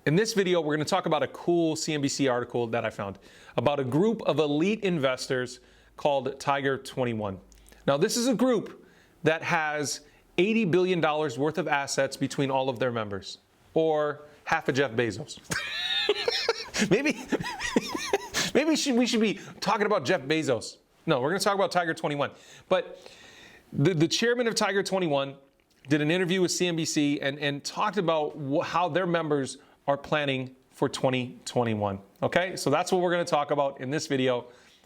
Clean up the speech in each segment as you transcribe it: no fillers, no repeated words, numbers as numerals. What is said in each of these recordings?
In this video, we're going to talk about a cool CNBC article that I found about a group of elite investors called Tiger 21. Now, this is a group that has $80 billion worth of assets between all of their members, or half of Jeff Bezos. maybe we should be talking about Jeff Bezos. No, we're going to talk about Tiger 21. But the chairman of Tiger 21 did an interview with CNBC and talked about how their members are planning for 2021. Okay, so that's what we're going to talk about in this video.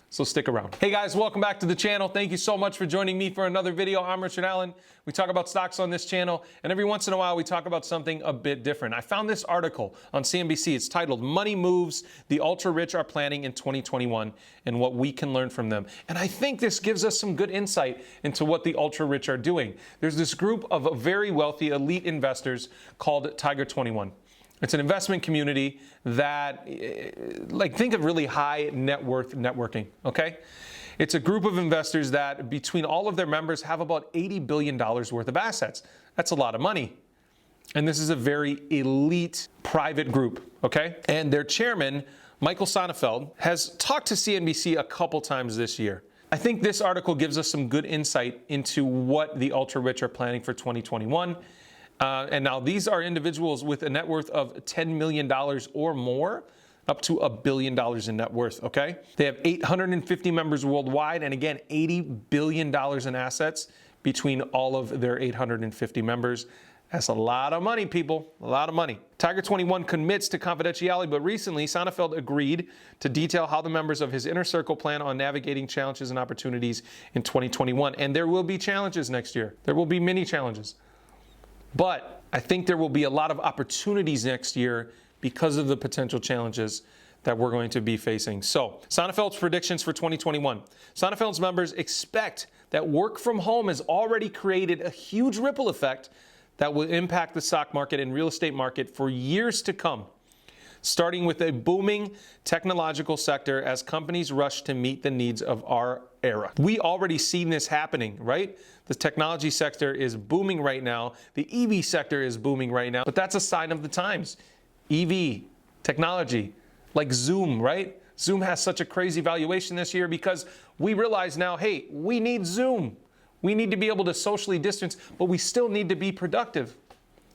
So stick around. Hey guys, welcome back to the channel. Thank you so much for joining me for another video. I'm Richard Allen. We talk about stocks on this channel, and every once in a while we talk about something a bit different. I found this article on CNBC. It's titled "Money Moves the Ultra Rich Are Planning in 2021 and What We Can Learn from Them." And I think this gives us some good insight into what the ultra rich are doing. There's this group of very wealthy elite investors called Tiger 21. It's an investment community that, think of really high net worth networking, okay? It's a group of investors that, between all of their members, have about $80 billion worth of assets. That's a lot of money. And this is a very elite private group, okay? And their chairman, Michael Sonnenfeld, has talked to CNBC a couple times this year. I think this article gives us some good insight into what the ultra rich are planning for 2021. And now these are individuals with a net worth of $10 million or more, up to $1 billion in net worth, okay? They have 850 members worldwide, and again, $80 billion in assets between all of their 850 members. That's a lot of money, people, a lot of money. Tiger 21 commits to confidentiality, but recently Sonnenfeld agreed to detail how the members of his inner circle plan on navigating challenges and opportunities in 2021. And there will be challenges next year. There will be many challenges. But I think there will be a lot of opportunities next year because of the potential challenges that we're going to be facing. So, Sonnenfeld's predictions for 2021. Sonnenfeld's members expect that work from home has already created a huge ripple effect that will impact the stock market and real estate market for years to come, starting with a booming technological sector as companies rush to meet the needs of our era. We already seen this happening, right? The technology sector is booming right now. The EV sector is booming right now, but that's a sign of the times. EV, technology, like Zoom, right? Zoom has such a crazy valuation this year because we realize now, hey, we need Zoom. We need to be able to socially distance, but we still need to be productive.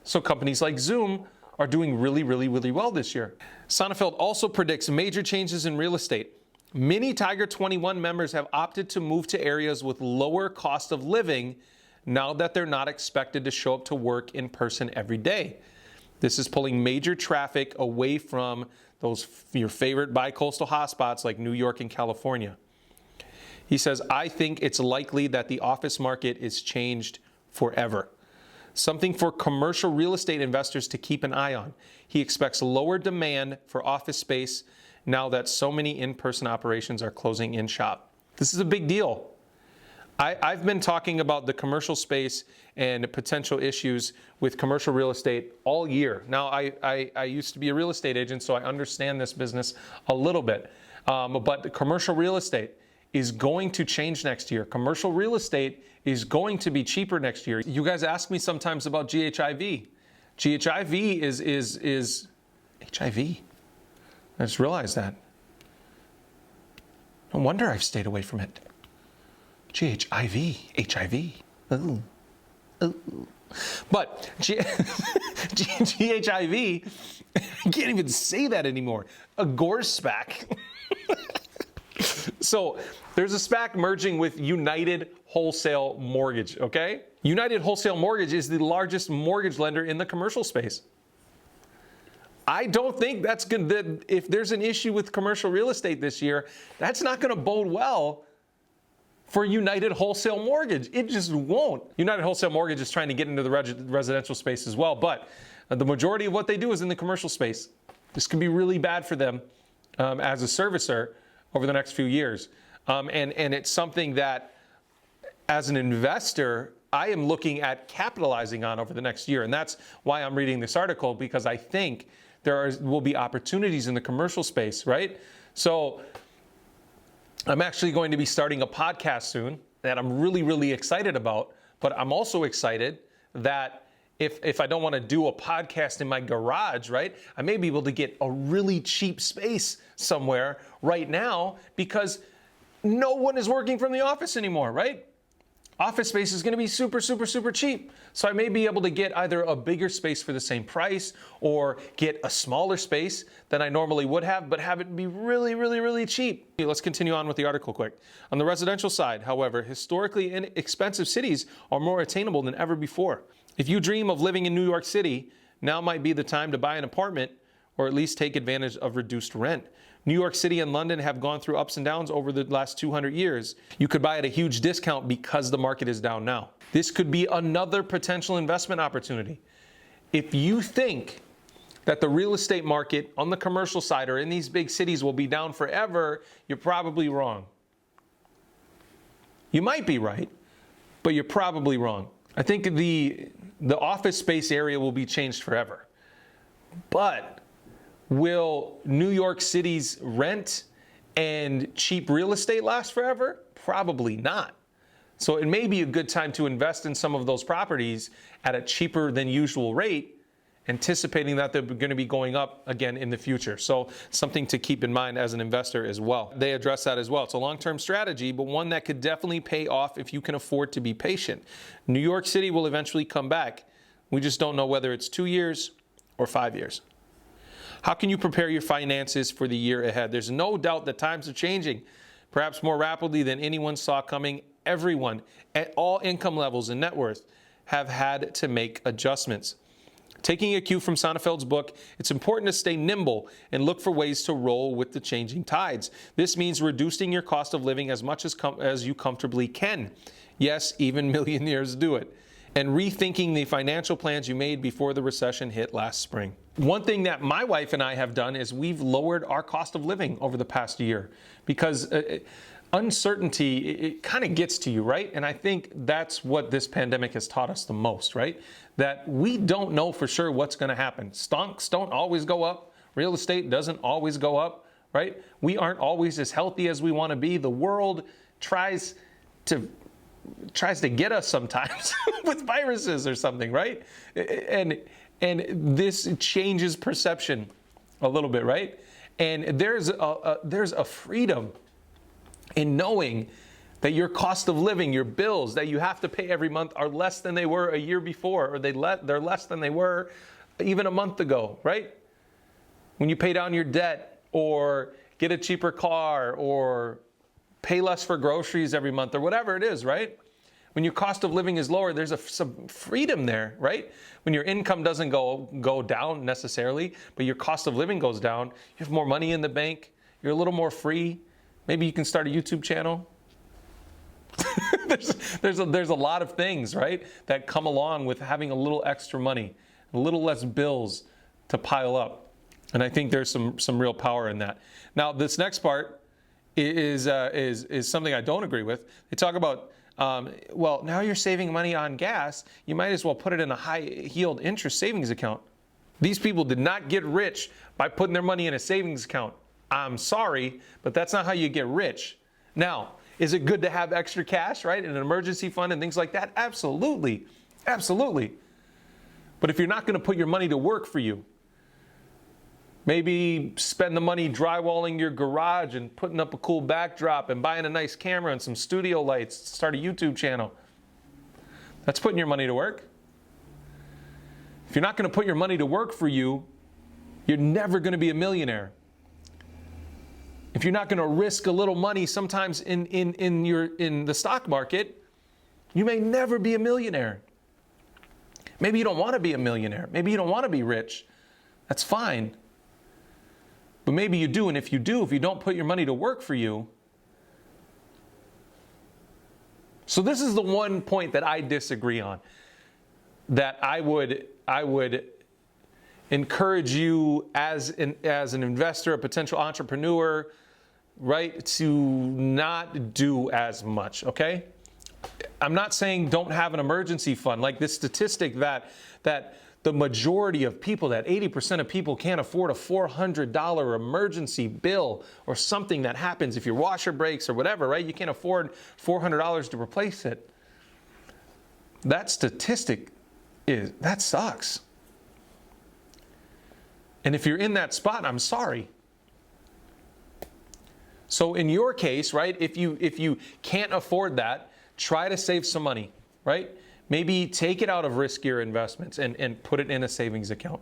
So companies like Zoom are doing really, really, really well this year. Sonnenfeld also predicts major changes in real estate. Many Tiger 21 members have opted to move to areas with lower cost of living now that they're not expected to show up to work in person every day. This is pulling major traffic away from your favorite bi-coastal hotspots like New York and California. He says, "I think it's likely that the office market is changed forever. Something for commercial real estate investors to keep an eye on. He expects lower demand for office space now that so many in-person operations are closing in shop." This is a big deal. I've been talking about the commercial space and potential issues with commercial real estate all year. Now, I used to be a real estate agent, so I understand this business a little bit. But the commercial real estate is going to change next year. Commercial real estate is going to be cheaper next year. You guys ask me sometimes about GHIV. GHIV is HIV. I just realized that. No wonder I've stayed away from it. GHIV, HIV. Ooh. Ooh. But GHIV, I can't even say that anymore. A Gore SPAC. So there's a SPAC merging with United Wholesale Mortgage, okay? United Wholesale Mortgage is the largest mortgage lender in the commercial space. I don't think that's good. If there's an issue with commercial real estate this year, that's not going to bode well for United Wholesale Mortgage. It just won't. United Wholesale Mortgage is trying to get into the residential space as well, but the majority of what they do is in the commercial space. This could be really bad for them as a servicer over the next few years. And it's something that, as an investor, I am looking at capitalizing on over the next year. And that's why I'm reading this article, because I think will be opportunities in the commercial space, right? So I'm actually going to be starting a podcast soon that I'm really, really excited about. But I'm also excited that if I don't want to do a podcast in my garage, right? I may be able to get a really cheap space somewhere right now because no one is working from the office anymore, right? Office space is going to be super, super, super cheap. So I may be able to get either a bigger space for the same price or get a smaller space than I normally would have, but have it be really, really, really cheap. Let's continue on with the article quick. On the residential side, however, historically inexpensive cities are more attainable than ever before. If you dream of living in New York City, now might be the time to buy an apartment or at least take advantage of reduced rent. New York City and London have gone through ups and downs over the last 200 years. You could buy at a huge discount because the market is down now. This could be another potential investment opportunity. If you think that the real estate market on the commercial side or in these big cities will be down forever, you're probably wrong. You might be right, but you're probably wrong. I think the office space area will be changed forever. But will New York City's rent and cheap real estate last forever? Probably not. So it may be a good time to invest in some of those properties at a cheaper than usual rate, anticipating that they're going to be going up again in the future. So something to keep in mind as an investor as well. They address that as well. It's a long-term strategy, but one that could definitely pay off if you can afford to be patient. New York City will eventually come back. We just don't know whether it's 2 years or 5 years. How can you prepare your finances for the year ahead? There's no doubt that times are changing, perhaps more rapidly than anyone saw coming. Everyone at all income levels and net worth have had to make adjustments. Taking a cue from Sonnefeld's book, it's important to stay nimble and look for ways to roll with the changing tides. This means reducing your cost of living as much as you comfortably can. Yes, even millionaires do it. And rethinking the financial plans you made before the recession hit last spring. One thing that my wife and I have done is we've lowered our cost of living over the past year because uncertainty, it kind of gets to you, right? And I think that's what this pandemic has taught us the most, right? That we don't know for sure what's going to happen. Stocks don't always go up. Real estate doesn't always go up, right? We aren't always as healthy as we want to be. The world tries to get us sometimes with viruses or something, right? And this changes perception a little bit, right? And there's a freedom in knowing that your cost of living, your bills that you have to pay every month are less than they were a year before, or they're less than they were even a month ago, right? When you pay down your debt or get a cheaper car or pay less for groceries every month or whatever it is, right? When your cost of living is lower, there's some freedom there, right? When your income doesn't go down necessarily, but your cost of living goes down, you have more money in the bank, you're a little more free. Maybe you can start a YouTube channel. there's a lot of things, right, that come along with having a little extra money, a little less bills to pile up. And I think there's some real power in that. Now, this next part is something I don't agree with. They talk about, well, now you're saving money on gas, you might as well put it in a high-yield interest savings account. These people did not get rich by putting their money in a savings account. I'm sorry, but that's not how you get rich. Now, is it good to have extra cash, right, in an emergency fund and things like that? Absolutely. Absolutely. But if you're not going to put your money to work for you, maybe spend the money drywalling your garage and putting up a cool backdrop and buying a nice camera and some studio lights, start a YouTube channel. That's putting your money to work. If you're not going to put your money to work for you, you're never going to be a millionaire. If you're not going to risk a little money sometimes in the stock market, you may never be a millionaire. Maybe you don't want to be a millionaire. Maybe you don't want to be rich. That's fine. But maybe you do, and if you don't put your money to work for you. So this is the one point that I disagree on, that I would encourage you as an investor, a potential entrepreneur, right, to not do as much, okay? I'm not saying don't have an emergency fund. Like this statistic that the majority of people, that 80% of people can't afford a $400 emergency bill or something that happens if your washer breaks or whatever, right? You can't afford $400 to replace it. That statistic that sucks. And if you're in that spot, I'm sorry. So in your case, right, if you can't afford that, try to save some money, right? Maybe take it out of riskier investments and put it in a savings account.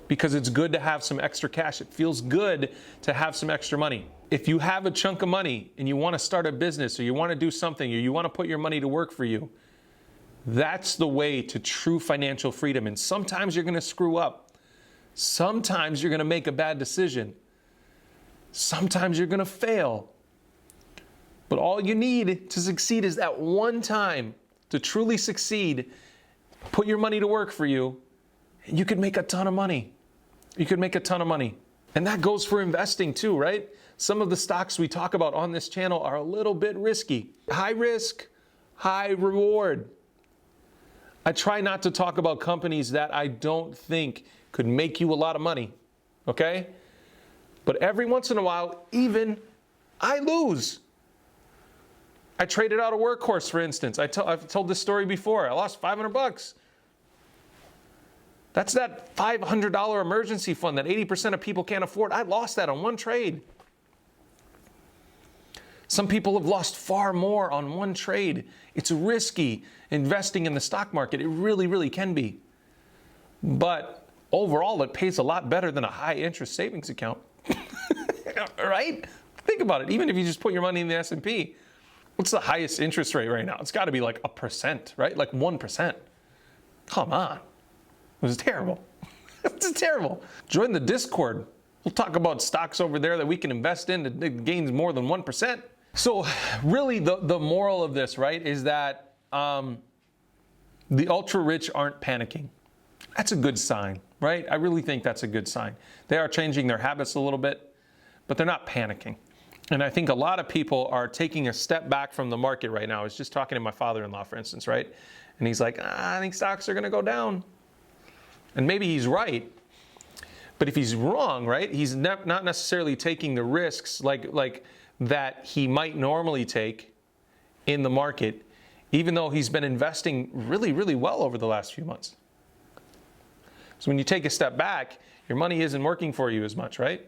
Because it's good to have some extra cash. It feels good to have some extra money. If you have a chunk of money and you want to start a business or you want to do something or you want to put your money to work for you, that's the way to true financial freedom. And sometimes you're going to screw up. Sometimes you're going to make a bad decision. Sometimes you're going to fail. But all you need to succeed is that one time to truly succeed. Put your money to work for you, and you could make a ton of money. You could make a ton of money. And that goes for investing too, right? Some of the stocks we talk about on this channel are a little bit risky. High risk, high reward. I try not to talk about companies that I don't think could make you a lot of money, okay? But every once in a while, even I lose. I traded out a workhorse, for instance. I've told this story before. I lost $500. That's that $500 emergency fund that 80% of people can't afford. I lost that on one trade. Some people have lost far more on one trade. It's risky investing in the stock market. It really, really can be. But overall, it pays a lot better than a high interest savings account. Right? Think about it. Even if you just put your money in the S&P, what's the highest interest rate right now? It's got to be like 1%, right? Like 1%. Come on. It was terrible. It's terrible. Join the Discord. We'll talk about stocks over there that we can invest in that gains more than 1%. So really the moral of this, right, is that the ultra rich aren't panicking. That's a good sign, right? I really think that's a good sign. They are changing their habits a little bit, but they're not panicking. And I think a lot of people are taking a step back from the market right now. I was just talking to my father-in-law, for instance, right? And he's like, I think stocks are going to go down. And maybe he's right, but if he's wrong, right, he's not necessarily taking the risks like that he might normally take in the market, even though he's been investing really, really well over the last few months. So when you take a step back, your money isn't working for you as much, right?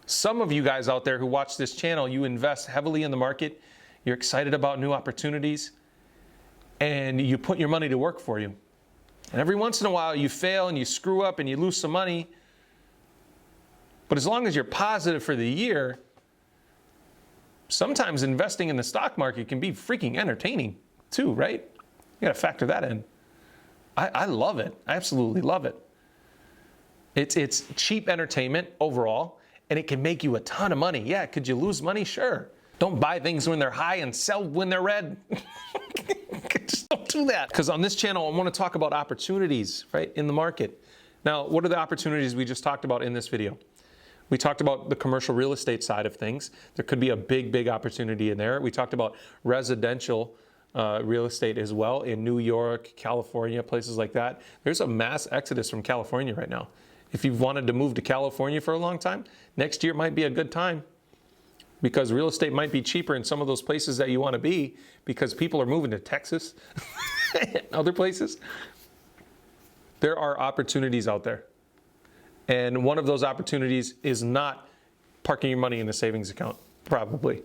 Some of you guys out there who watch this channel, you invest heavily in the market, you're excited about new opportunities, and you put your money to work for you. And every once in a while you fail and you screw up and you lose some money. But as long as you're positive for the year, sometimes investing in the stock market can be freaking entertaining too, right? You got to factor that in. I love it. I absolutely love it. It's cheap entertainment overall, and it can make you a ton of money. Yeah, could you lose money? Sure. Don't buy things when they're high and sell when they're red. Just don't do that. Because on this channel, I want to talk about opportunities, right, in the market. Now, what are the opportunities we just talked about in this video? We talked about the commercial real estate side of things. There could be a big, big opportunity in there. We talked about residential real estate as well in New York, California, places like that. There's a mass exodus from California right now. If you've wanted to move to California for a long time, next year might be a good time, because real estate might be cheaper in some of those places that you want to be, because people are moving to Texas and other places. There are opportunities out there. And one of those opportunities is not parking your money in a savings account, probably.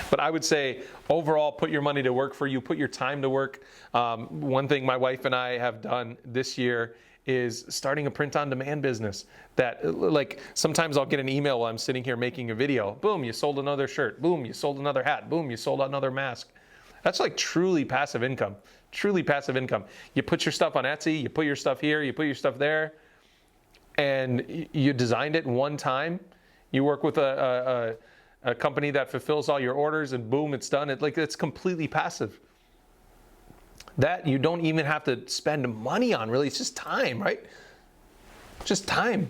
But I would say overall, put your money to work for you, put your time to work. One thing my wife and I have done this year is starting a print-on-demand business that, like, sometimes I'll get an email while I'm sitting here making a video. Boom, you sold another shirt. Boom, you sold another hat. Boom, you sold another mask. That's like truly passive income. Truly passive income. You put your stuff on Etsy, you put your stuff here, you put your stuff there, and you designed it one time. You work with a company that fulfills all your orders, and boom, it's done. It's completely passive. That you don't even have to spend money on, really. It's just time, right? Just time.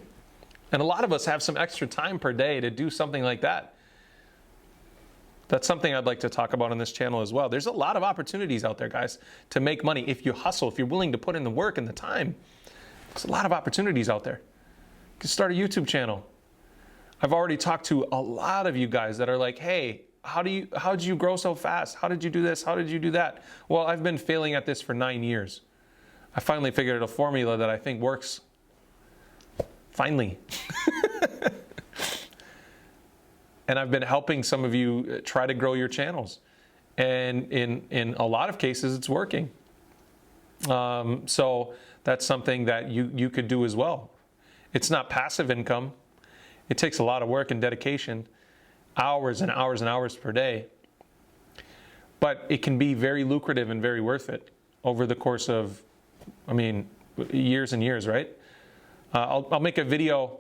And a lot of us have some extra time per day to do something like that. That's something I'd like to talk about on this channel as well. There's a lot of opportunities out there, guys, to make money. If you hustle, if you're willing to put in the work and the time, there's a lot of opportunities out there. You can start a YouTube channel. I've already talked to a lot of you guys that are like, hey, how did you grow so fast? How did you do this? How did you do that? Well, I've been failing at this for 9 years. I finally figured out a formula that I think works. Finally. And I've been helping some of you try to grow your channels. And in a lot of cases, it's working. So that's something that you could do as well. It's not passive income. It takes a lot of work and dedication, hours and hours and hours per day. But it can be very lucrative and very worth it over the course of, years and years, right? I'll make a video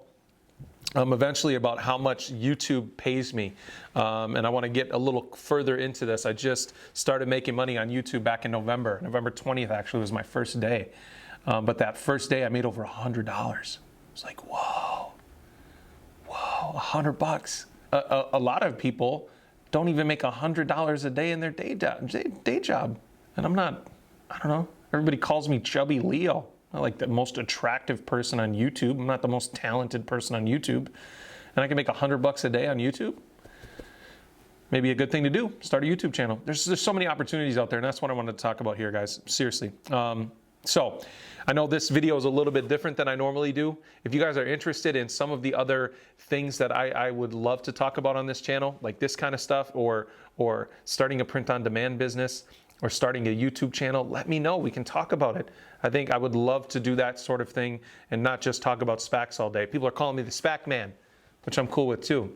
eventually about how much YouTube pays me. And I want to get a little further into this. I just started making money on YouTube back in November. November 20th actually was my first day. But that first day I made over $100. It's like, whoa, $100. A lot of people don't even make $100 a day in their day job. And I don't know, everybody calls me Chubby Leo. I'm not like the most attractive person on YouTube. I'm not the most talented person on YouTube. And I can make $100 a day on YouTube. Maybe a good thing to do, start a YouTube channel. There's so many opportunities out there, and that's what I wanted to talk about here, guys, seriously. So I know this video is a little bit different than I normally do. If you guys are interested in some of the other things that I would love to talk about on this channel, like this kind of stuff, or starting a print-on-demand business, or starting a YouTube channel, let me know. We can talk about it. I think I would love to do that sort of thing and not just talk about SPACs all day. People are calling me the SPAC man, which I'm cool with too.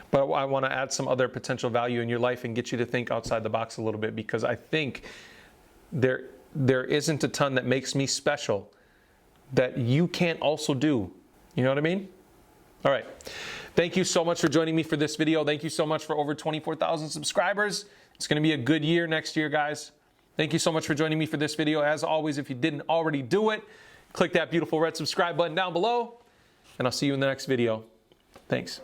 But I want to add some other potential value in your life and get you to think outside the box a little bit, because I think there isn't a ton that makes me special that you can't also do. You know what I mean? All right. Thank you so much for joining me for this video. Thank you so much for over 24,000 subscribers. It's going to be a good year next year, guys. Thank you so much for joining me for this video. As always, if you didn't already do it, click that beautiful red subscribe button down below, and I'll see you in the next video. Thanks.